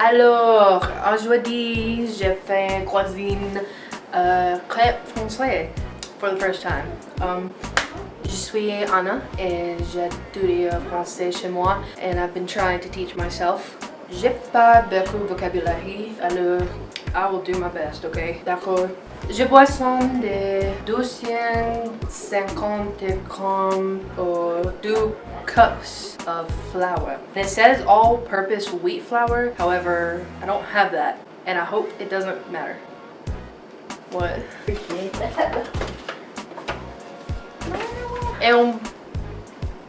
Alors, aujourd'hui, j'ai fait cuisine crêpes français for the first time. Je suis Anna et j'étudie français chez moi and I've been trying to teach myself. J'ai pas beaucoup de vocabulaire, alors I will do my best, okay? D'accord. Je boisson de 250 grammes or 2 cups of flour. And it says all-purpose wheat flour, however, I don't have that, and I hope it doesn't matter. What? Appreciate that. And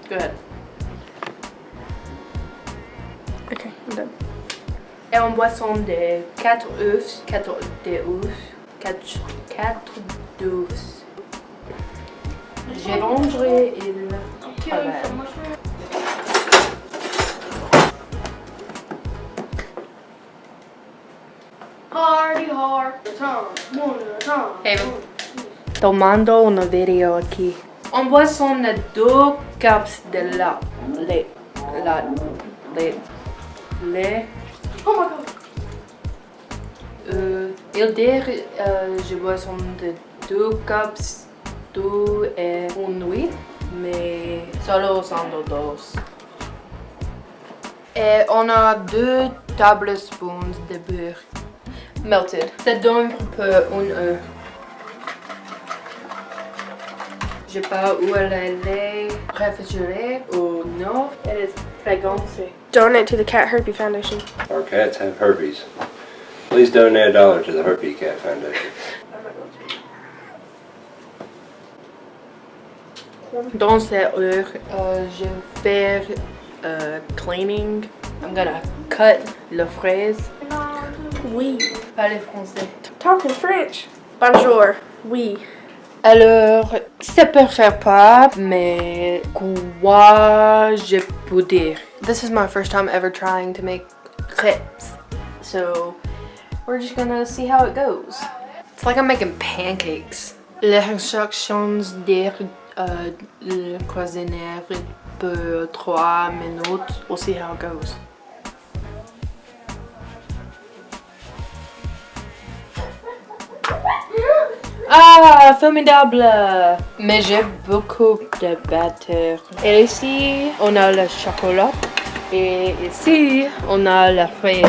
go ahead. Okay, I'm done. Et on boisson de 4 œufs, 4 d'œufs. J'ai rangé il travaille. Hey, tomando una video aquí. On boisson de 2 cups de lait. Oh my god. Il dit je boisson de 2 cups d'eau et une huile, mais solo usando 2. Et on a 2 tablespoons de beurre melted. Ça donne un peu un œuf. Je sais pas où elle est réfrigérée ou non. Elle est fragmentée. Donate to the Cat Herpes Foundation. Our cats have herpes. Please donate $1 to the Herpes Cat Foundation. Dans cette heure, je vais cleaning. I'm gonna cut les fraises. Oui. Parlez français. Talk in French. Bonjour. Oui. Alors, ça peut faire pas, mais quoi je peux dire? This is my first time ever trying to make crêpes, so we're just gonna see how it goes. It's like I'm making pancakes. Les instructions dire le cuisiner pour 3 minutes. We'll see how it goes. Ah, formidable! Mais j'ai beaucoup de beurre. Et ici, on a le chocolat. Et ici, on a la fraise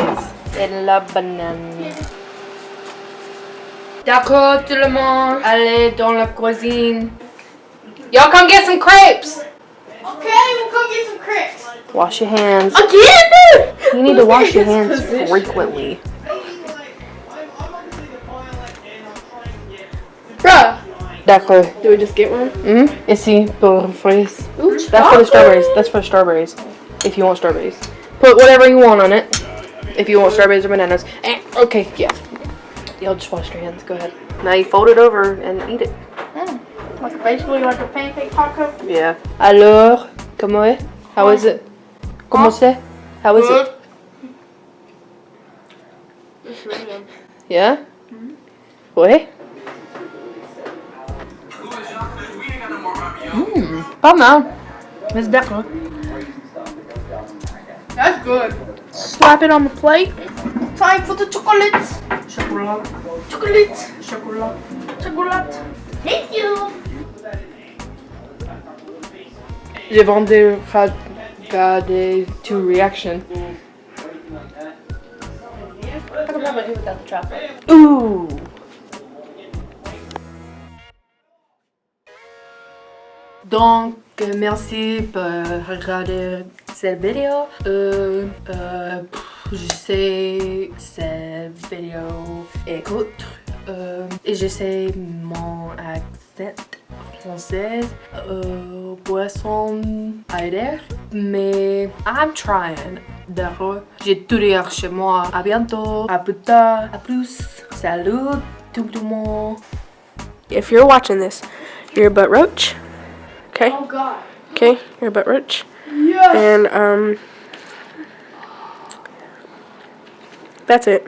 et la banane. D'accord, tout le monde, allez dans la cuisine. Y'all come get some crepes! Okay, we'll go get some crepes. Wash your hands. Again? You need to wash your hands frequently. Bruh. D'accord. Do we just get one? Ici, pour fraise. Ooh, That's for the strawberries. That's for strawberries. If you want strawberries. Put whatever you want on it. If you want strawberries or bananas. Okay, yeah. You'll just wash your hands. Go ahead. Now you fold it over and eat it. Like basically like a pancake taco. Yeah. Alors, comment est? How is it? Comment c'est? How is it? It's really good. Yeah? Ouais? Pas mal. Mais c'est d'accord. That's good. Slap it on the plate. Time for the chocolates. Chocolat. Chocolate. Chocolat. Chocolate. Thank you. J'ai vendu Regardez to reaction. I don't have a do without the chocolate. Ooh. Donc, merci pour regarder cette vidéo. Je sais cette vidéo et autres. Et je sais mon accent français. Boisson aider. Mais I'm trying. D'accord. J'étudie chez moi. À bientôt. À plus tard. À plus. Salut tout le monde. If you're watching this, you're a butt roach. Okay? Oh God. Okay, you're a butt roach. Yes. And that's it.